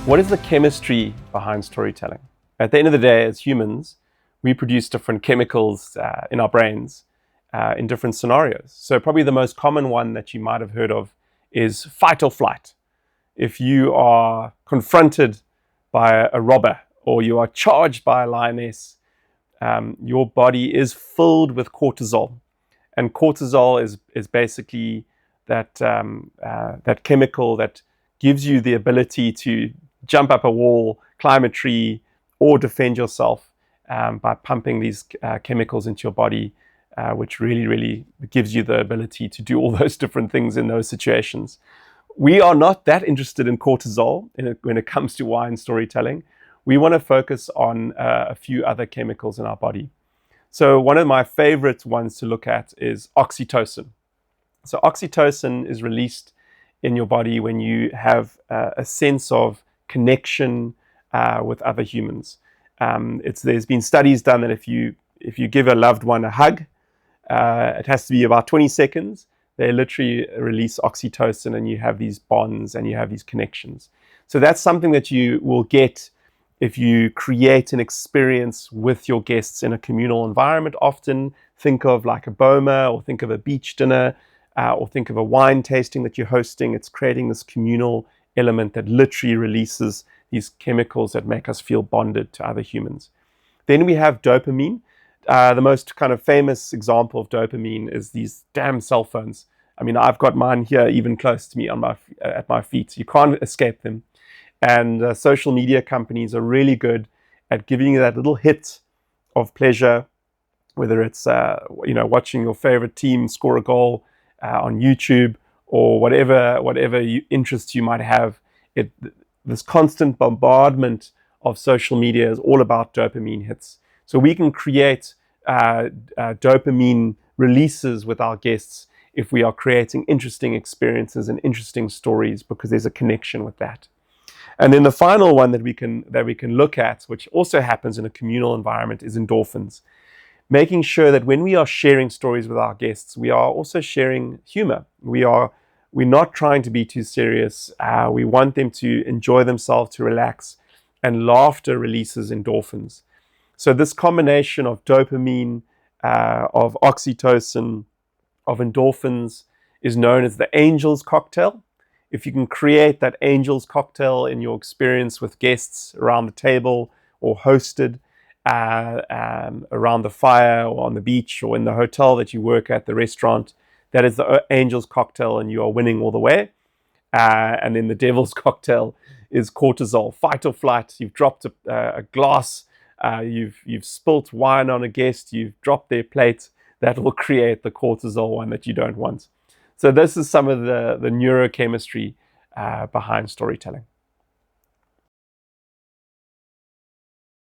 What is the chemistry behind storytelling? At the end of the day, as humans, we produce different chemicals in our brains in different scenarios. So probably the most common one that you might have heard of is fight or flight. If you are confronted by a robber or you are charged by a lioness, your body is filled with cortisol. And cortisol is basically that chemical that gives you the ability to jump up a wall, climb a tree, or defend yourself by pumping these chemicals into your body, which really gives you the ability to do all those different things in those situations. We are not that interested in cortisol when it comes to wine storytelling. We want to focus on a few other chemicals in our body. So one of my favorite ones to look at is oxytocin. So oxytocin is released in your body when you have a sense of connection with other humans. There's been studies done that if you give a loved one a hug, it has to be about 20 seconds. They literally release oxytocin and you have these bonds and you have these connections. So that's something that you will get if you create an experience with your guests in a communal environment. Often think of like a boma, or think of a beach dinner, or think of a wine tasting that you're hosting. It's creating this communal element that literally releases these chemicals that make us feel bonded to other humans. Then we have dopamine. The most kind of famous example of dopamine is these damn cell phones. I mean, I've got mine here even close to me at my feet. You can't escape them. And social media companies are really good at giving you that little hit of pleasure, whether it's watching your favorite team score a goal on YouTube, or whatever interests you might have. This constant bombardment of social media is all about dopamine hits. So we can create dopamine releases with our guests if we are creating interesting experiences and interesting stories, because there's a connection with that. And then the final one that we can look at, which also happens in a communal environment, is endorphins. Making sure that when we are sharing stories with our guests, we are also sharing humor. We're not trying to be too serious. We want them to enjoy themselves, to relax, and laughter releases endorphins. So this combination of dopamine, of oxytocin, of endorphins is known as the angel's cocktail. If you can create that angel's cocktail in your experience with guests around the table or hosted, around the fire or on the beach or in the hotel that you work at, the restaurant, that is the angel's cocktail, and you are winning all the way. And then the devil's cocktail is cortisol, fight or flight. You've dropped a glass, you've spilt wine on a guest, you've dropped their plate. That will create the cortisol one that you don't want. So this is some of the neurochemistry behind storytelling.